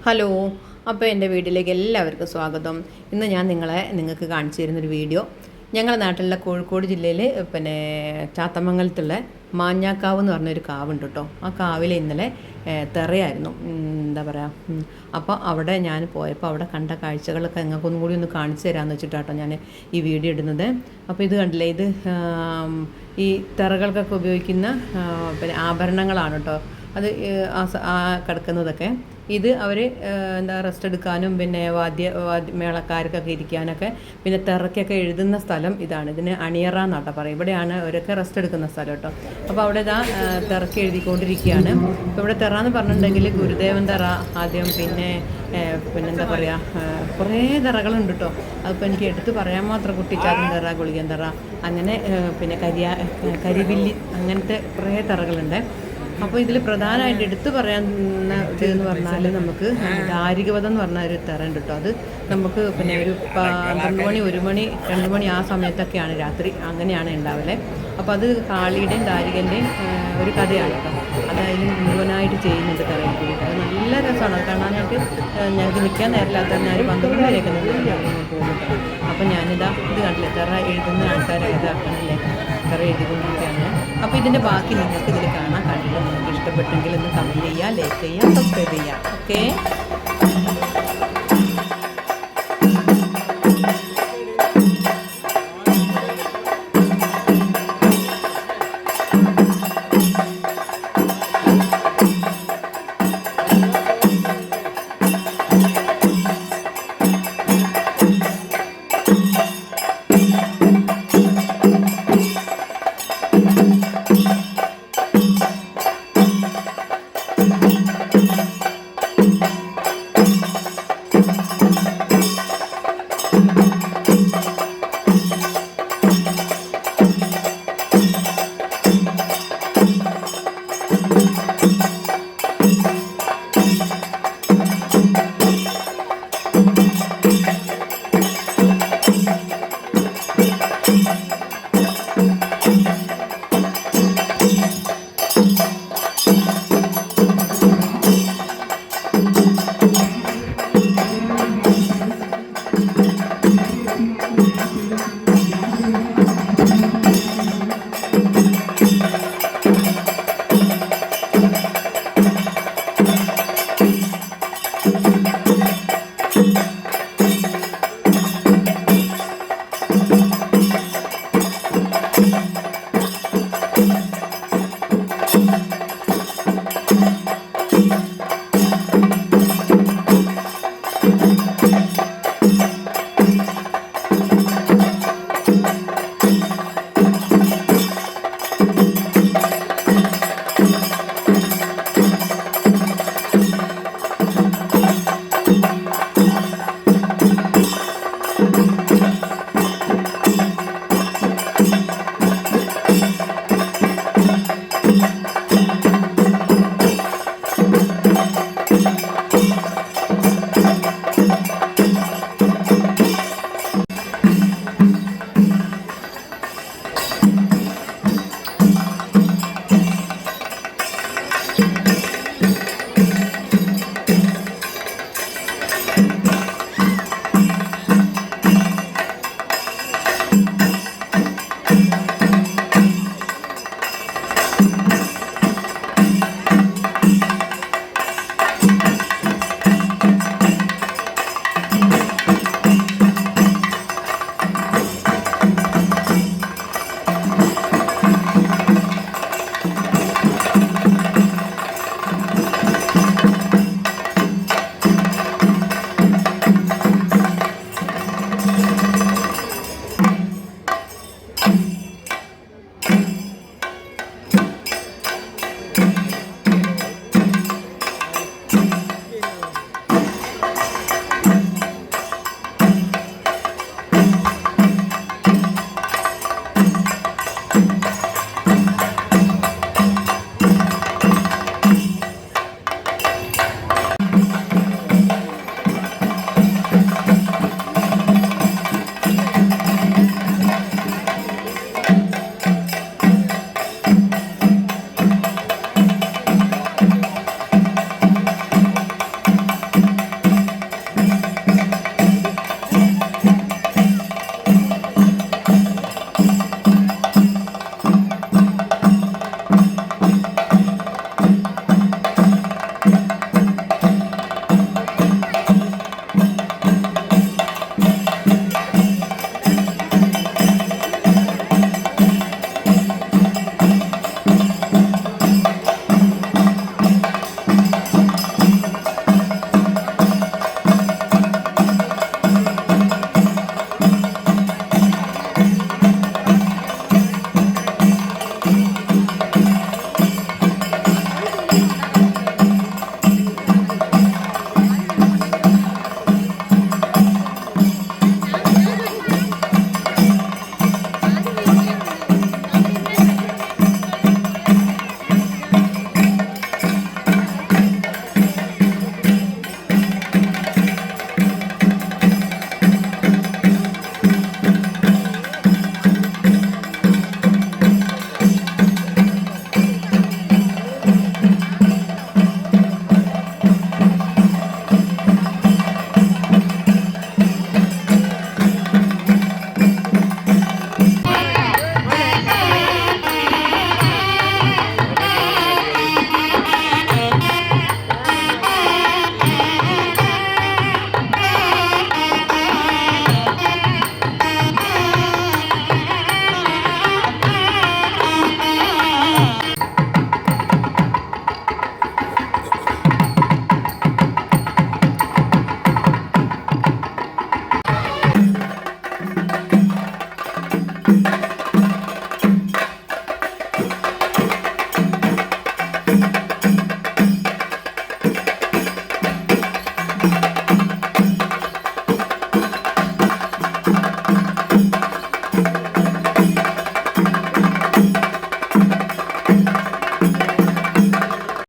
Hello, അപ്പോൾ എൻ്റെ വീട്ടിലേക്ക് എല്ലാവർക്കും സ്വാഗതം. ഇന്ന് ഞാൻ നിങ്ങൾക്ക് കാണിച്ചു തരുന്നൊരു വീഡിയോ ഞങ്ങളുടെ നാട്ടിലുള്ള കോഴിക്കോട് ജില്ലയിൽ ചാത്തമംഗലത്തുള്ള മാഞ്ഞാക്കാവ് എന്ന് പറഞ്ഞൊരു കാവുണ്ട് കേട്ടോ. ആ കാവിൽ ഇന്നലെ തെറയായിരുന്നു, എന്താ പറയുക. അപ്പോൾ അവിടെ ഞാൻ പോയപ്പോൾ അവിടെ കണ്ട കാഴ്ചകളൊക്കെ നിങ്ങൾക്കൊന്നും കൂടി ഒന്ന് കാണിച്ചു തരാമെന്ന് വെച്ചിട്ടാട്ടോ ഞാൻ ഈ വീഡിയോ ഇടുന്നത്. അപ്പോൾ ഇത് കണ്ടില്ലേ, ഇത് ഈ തെറകൾക്കൊക്കെ ഉപയോഗിക്കുന്ന ആഭരണങ്ങളാണ് കേട്ടോ. അത് കിടക്കുന്നതൊക്കെ ഇത് അവർ എന്താ റെസ്റ്റ് എടുക്കാനും പിന്നെ മേളക്കാർക്കൊക്കെ ഇരിക്കാനൊക്കെ പിന്നെ തെറക്കൊക്കെ എഴുതുന്ന സ്ഥലം ഇതാണ്. ഇതിന് അണിയറ എന്നാട്ടോ പറയും. ഇവിടെയാണ് അവരൊക്കെ റെസ്റ്റ് എടുക്കുന്ന സ്ഥലം കേട്ടോ. അപ്പോൾ അവിടെ ഇതാ തെറക്ക് എഴുതിക്കൊണ്ടിരിക്കുകയാണ്. ഇപ്പോൾ ഇവിടെ തെറ എന്ന് പറഞ്ഞിട്ടുണ്ടെങ്കിൽ ഗുരുദേവൻ തെറ ആദ്യം, പിന്നെന്താ പറയുക, കുറേ തെറകളുണ്ട് കേട്ടോ. അതിപ്പോൾ എനിക്ക് എടുത്ത് പറയാൻ മാത്രം കുട്ടിച്ചാത്തൻ തെറ, ഗുളികൻ തെറ, അങ്ങനെ പിന്നെ കരിവില്ലി, അങ്ങനത്തെ കുറേ തെറകളുണ്ട്. അപ്പോൾ ഇതിൽ പ്രധാനമായിട്ട് എടുത്തു പറയാവുന്ന ഇതെന്ന് പറഞ്ഞാൽ നമുക്ക് ദാരികവധം എന്ന് പറഞ്ഞ ഒരു തെറയുണ്ട് കേട്ടോ. അത് നമുക്ക് പിന്നെ ഒരു 12 മണി 1 മണി 2 മണി ആ സമയത്തൊക്കെയാണ് രാത്രി, അങ്ങനെയാണ് ഉണ്ടാവല്. അപ്പോൾ അത് കാളിയുടെയും ദാരികൻ്റെയും ഒരു കഥയാണ് കേട്ടോ. അതായത് മുഴുവനായിട്ട് ചെയ്യുന്നുണ്ട് തെറയിൽ കൂടിയിട്ട്. അത് നല്ല രസമാണ് അത് കാണാനായിട്ട്. ഞങ്ങൾക്ക് നിൽക്കാൻ നേരമില്ലാത്ത ഞാൻ 12 വരെയൊക്കെ പോകുന്നുണ്ട്. അപ്പോൾ ഞാനിതാ ഇത് കണ്ടില്ലേ, തെറ എഴുതുന്ന ആൾക്കാരെ ഇതാക്കണല്ലേ, തെറ എഴുതിക്കൊണ്ടിരിക്കുകയാണ്. അപ്പോൾ ഇതിൻ്റെ ബാക്കി നിങ്ങൾക്ക് ഇതിൽ കാണാൻ കണ്ടില്ല. നിങ്ങൾക്ക് ഇഷ്ടപ്പെട്ടെങ്കിൽ ഒന്ന് കമൻറ്റ് ചെയ്യുക, ലൈക്ക് ചെയ്യുക, സബ്സ്ക്രൈബ് ചെയ്യുക. ഓക്കെ.